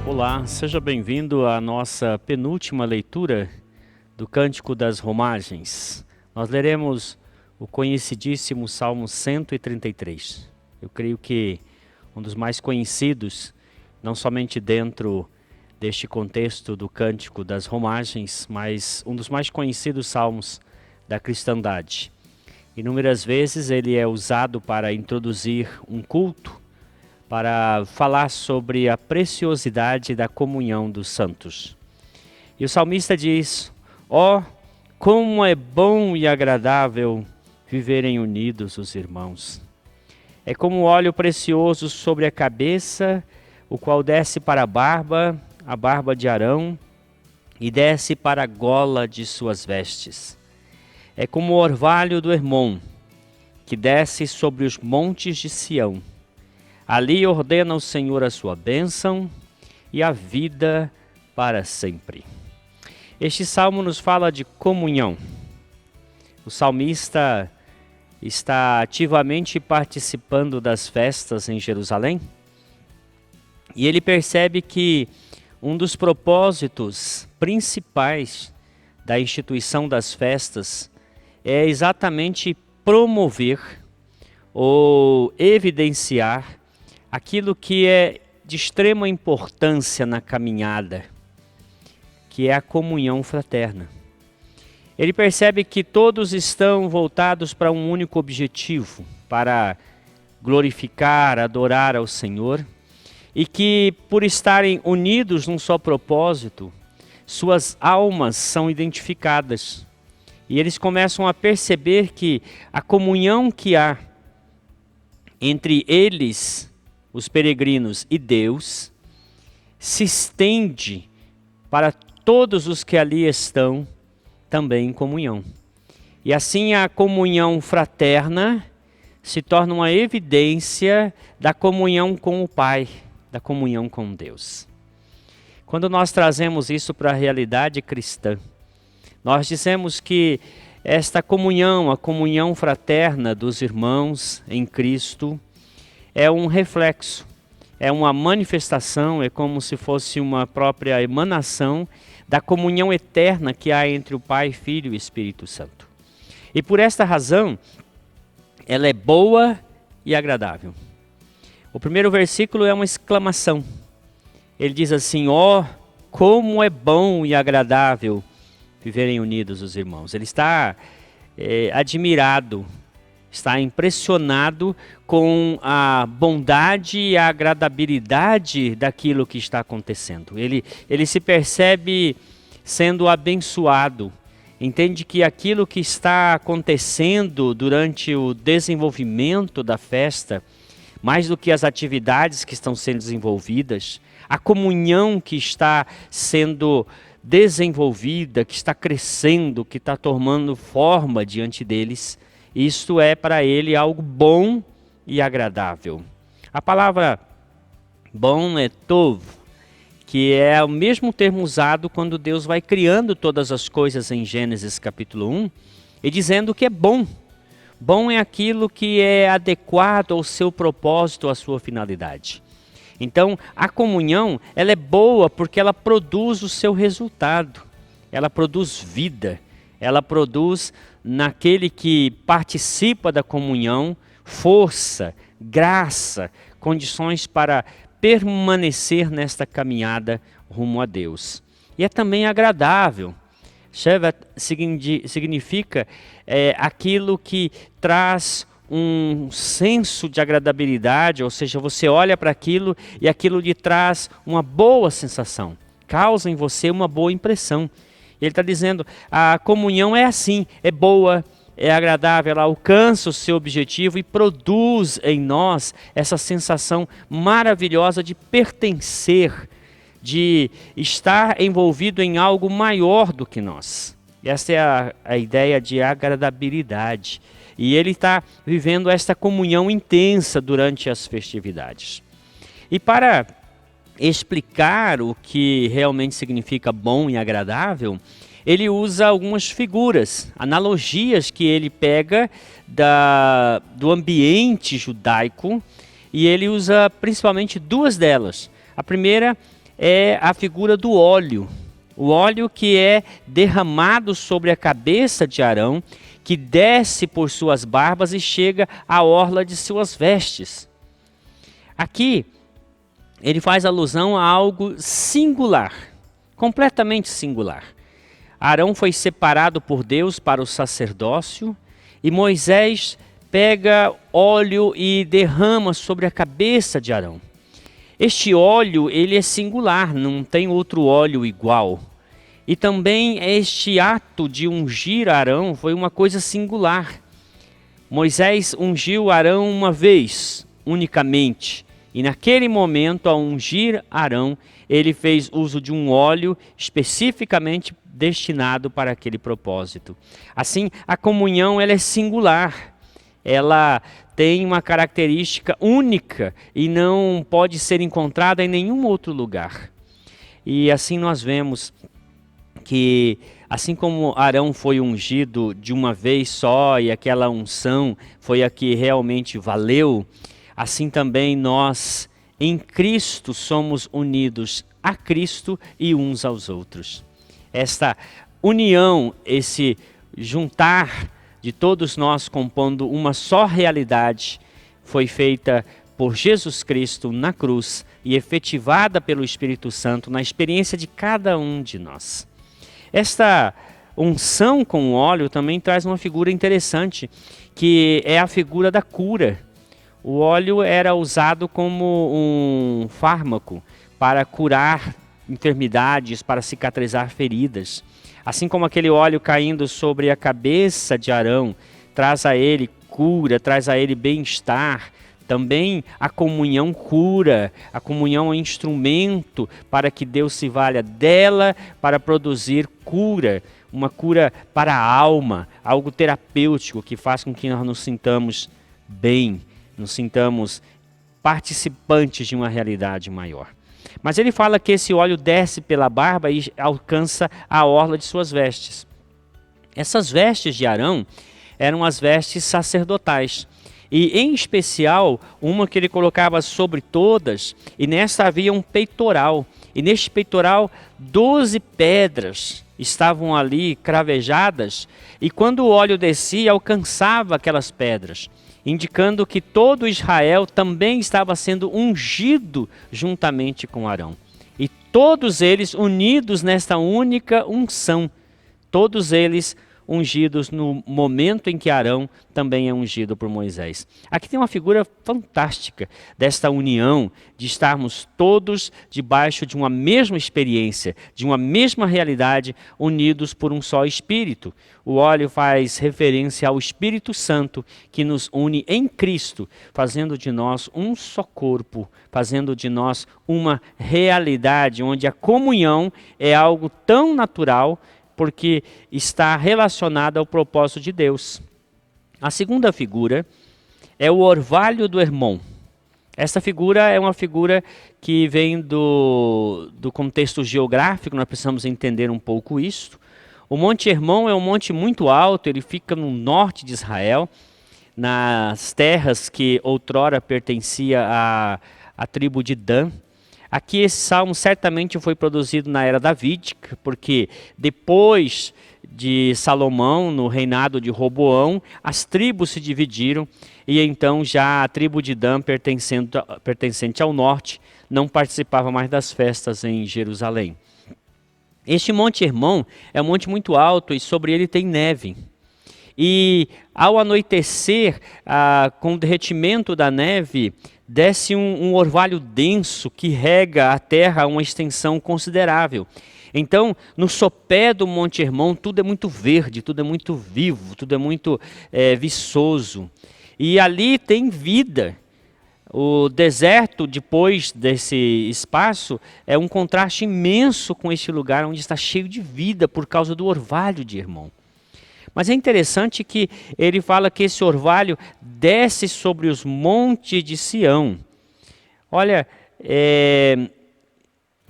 Olá, seja bem-vindo à nossa penúltima leitura do Cântico das Romagens. Nós leremos o conhecidíssimo Salmo 133. Eu creio que um dos mais conhecidos, não somente dentro deste contexto do Cântico das Romagens, mas um dos mais conhecidos salmos da cristandade. Inúmeras vezes ele é usado para introduzir um culto, para falar sobre a preciosidade da comunhão dos santos. E o salmista diz: ó, como é bom e agradável viverem unidos os irmãos. É como óleo precioso sobre a cabeça, o qual desce para a barba de Arão, e desce para a gola de suas vestes. É como o orvalho do Hermon, que desce sobre os montes de Sião. Ali ordena o Senhor a sua bênção e a vida para sempre. Este salmo nos fala de comunhão. O salmista está ativamente participando das festas em Jerusalém e ele percebe que um dos propósitos principais da instituição das festas é exatamente promover ou evidenciar aquilo que é de extrema importância na caminhada, que é a comunhão fraterna. Ele percebe que todos estão voltados para um único objetivo, para glorificar, adorar ao Senhor, e que por estarem unidos num só propósito, suas almas são identificadas. E eles começam a perceber que a comunhão que há entre eles, os peregrinos, e Deus, se estende para todos os que ali estão também em comunhão. E assim a comunhão fraterna se torna uma evidência da comunhão com o Pai, da comunhão com Deus. Quando nós trazemos isso para a realidade cristã, nós dizemos que esta comunhão, a comunhão fraterna dos irmãos em Cristo, é um reflexo, é uma manifestação, é como se fosse uma própria emanação da comunhão eterna que há entre o Pai, Filho e Espírito Santo. E por esta razão, ela é boa e agradável. O primeiro versículo é uma exclamação. Ele diz assim: ó, como é bom e agradável viverem unidos os irmãos. Ele está admirado, está impressionado com a bondade e a agradabilidade daquilo que está acontecendo. Ele se percebe sendo abençoado, entende que aquilo que está acontecendo durante o desenvolvimento da festa, mais do que as atividades que estão sendo desenvolvidas, a comunhão que está sendo desenvolvida, que está crescendo, que está tomando forma diante deles, isto é para ele algo bom e agradável. A palavra bom é tov, que é o mesmo termo usado quando Deus vai criando todas as coisas em Gênesis capítulo 1, e dizendo que é bom. Bom é aquilo que é adequado ao seu propósito, à sua finalidade. Então, a comunhão, ela é boa porque ela produz o seu resultado. Ela produz vida. Ela produz naquele que participa da comunhão força, graça, condições para permanecer nesta caminhada rumo a Deus. E é também agradável. Shevat significa aquilo que traz um senso de agradabilidade, ou seja, você olha para aquilo e aquilo lhe traz uma boa sensação, causa em você uma boa impressão. Ele está dizendo, a comunhão é assim, é boa, é agradável, ela alcança o seu objetivo e produz em nós essa sensação maravilhosa de pertencer, de estar envolvido em algo maior do que nós. Essa é a ideia de agradabilidade. E ele está vivendo esta comunhão intensa durante as festividades. E para explicar o que realmente significa bom e agradável, ele usa algumas figuras, analogias que ele pega do ambiente judaico, e ele usa principalmente duas delas. A primeira é a figura do óleo. O óleo que é derramado sobre a cabeça de Arão, que desce por suas barbas e chega à orla de suas vestes. Aqui, ele faz alusão a algo singular, completamente singular. Arão foi separado por Deus para o sacerdócio e Moisés pega óleo e derrama sobre a cabeça de Arão. Este óleo, ele é singular, não tem outro óleo igual. E também este ato de ungir Arão foi uma coisa singular. Moisés ungiu Arão uma vez, unicamente. E naquele momento, ao ungir Arão, ele fez uso de um óleo especificamente destinado para aquele propósito. Assim, a comunhão ela é singular. Ela tem uma característica única e não pode ser encontrada em nenhum outro lugar. E assim nós vemos que, assim como Arão foi ungido de uma vez só e aquela unção foi a que realmente valeu, assim também nós, em Cristo, somos unidos a Cristo e uns aos outros. Esta união, esse juntar de todos nós compondo uma só realidade, foi feita por Jesus Cristo na cruz e efetivada pelo Espírito Santo na experiência de cada um de nós. Esta unção com óleo também traz uma figura interessante, que é a figura da cura. O óleo era usado como um fármaco para curar enfermidades, para cicatrizar feridas. Assim como aquele óleo caindo sobre a cabeça de Arão traz a ele cura, traz a ele bem-estar, também a comunhão cura, a comunhão é um instrumento para que Deus se valha dela para produzir cura, uma cura para a alma, algo terapêutico que faz com que nós nos sintamos bem, nos sintamos participantes de uma realidade maior. Mas ele fala que esse óleo desce pela barba e alcança a orla de suas vestes. Essas vestes de Arão eram as vestes sacerdotais. E em especial, uma que ele colocava sobre todas, e nesta havia um peitoral. E neste peitoral, 12 pedras estavam ali cravejadas, e quando o óleo descia, alcançava aquelas pedras, indicando que todo Israel também estava sendo ungido juntamente com Arão. E todos eles unidos nesta única unção, todos eles ungidos no momento em que Arão também é ungido por Moisés. Aqui tem uma figura fantástica desta união, de estarmos todos debaixo de uma mesma experiência, de uma mesma realidade, unidos por um só Espírito. O óleo faz referência ao Espírito Santo que nos une em Cristo, fazendo de nós um só corpo, fazendo de nós uma realidade onde a comunhão é algo tão natural porque está relacionada ao propósito de Deus. A segunda figura é o orvalho do Hermon. Esta figura é uma figura que vem do contexto geográfico, nós precisamos entender um pouco isso. O Monte Hermon é um monte muito alto, ele fica no norte de Israel, nas terras que outrora pertencia à tribo de Dan. Aqui esse salmo certamente foi produzido na era davídica, porque depois de Salomão, no reinado de Roboão, as tribos se dividiram e então já a tribo de Dan, pertencente ao norte, não participava mais das festas em Jerusalém. Este Monte Hermon é um monte muito alto e sobre ele tem neve. E ao anoitecer, com o derretimento da neve, desce um orvalho denso que rega a terra a uma extensão considerável. Então, no sopé do Monte Hermon, tudo é muito verde, tudo é muito vivo, tudo é muito viçoso. E ali tem vida. O deserto, depois desse espaço, é um contraste imenso com este lugar onde está cheio de vida por causa do orvalho de Hermon. Mas é interessante que ele fala que esse orvalho desce sobre os montes de Sião. Olha,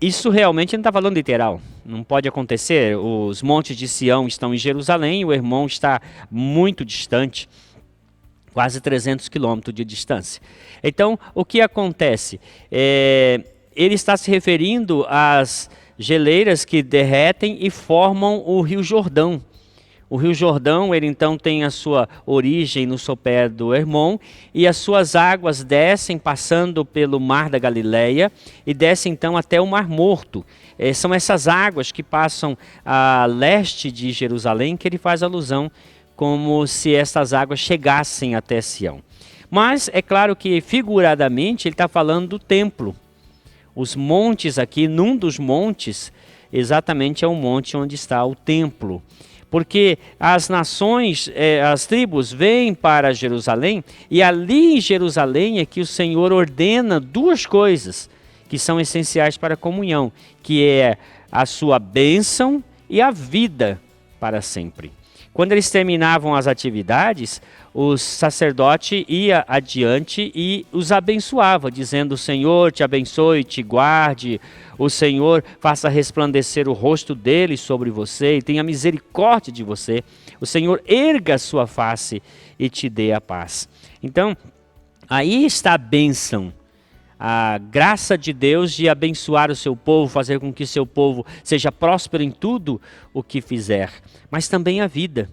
isso realmente não está falando literal. Não pode acontecer. Os montes de Sião estão em Jerusalém e o Hermon está muito distante. Quase 300 quilômetros de distância. Então, o que acontece? ele está se referindo às geleiras que derretem e formam o Rio Jordão. O Rio Jordão, ele então tem a sua origem no sopé do Hermon, e as suas águas descem passando pelo Mar da Galileia e descem então até o Mar Morto. São essas águas que passam a leste de Jerusalém que ele faz alusão como se essas águas chegassem até Sião. Mas é claro que figuradamente ele está falando do templo. Os montes aqui, num dos montes, exatamente é o monte onde está o templo. Porque as nações, as tribos vêm para Jerusalém, e ali em Jerusalém é que o Senhor ordena duas coisas que são essenciais para a comunhão, que é a sua bênção e a vida para sempre. Quando eles terminavam as atividades, o sacerdote ia adiante e os abençoava, dizendo: o Senhor te abençoe, te guarde, o Senhor faça resplandecer o rosto dele sobre você e tenha misericórdia de você, o Senhor erga a sua face e te dê a paz. Então, aí está a bênção, a graça de Deus de abençoar o seu povo, fazer com que o seu povo seja próspero em tudo o que fizer, mas também a vida.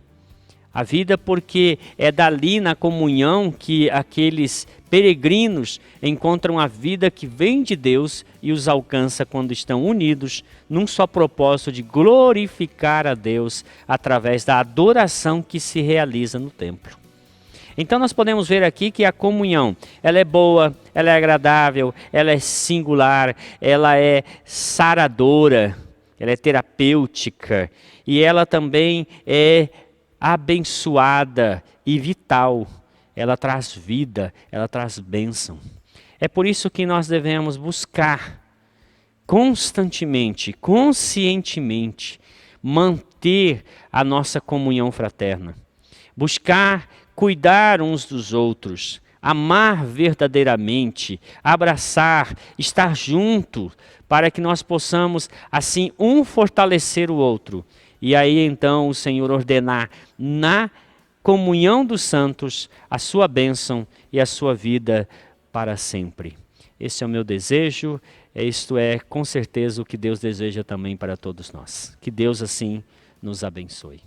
A vida, porque é dali na comunhão que aqueles peregrinos encontram a vida que vem de Deus e os alcança quando estão unidos num só propósito de glorificar a Deus através da adoração que se realiza no templo. Então nós podemos ver aqui que a comunhão, ela é boa, ela é agradável, ela é singular, ela é saradora, ela é terapêutica e ela também é abençoada e vital. Ela traz vida, ela traz bênção. É por isso que nós devemos buscar constantemente, conscientemente, manter a nossa comunhão fraterna. Buscar cuidar uns dos outros, amar verdadeiramente, abraçar, estar junto, para que nós possamos, assim, um fortalecer o outro. E aí então o Senhor ordenar na comunhão dos santos a sua bênção e a sua vida para sempre. Esse é o meu desejo, isto é com certeza o que Deus deseja também para todos nós. Que Deus assim nos abençoe.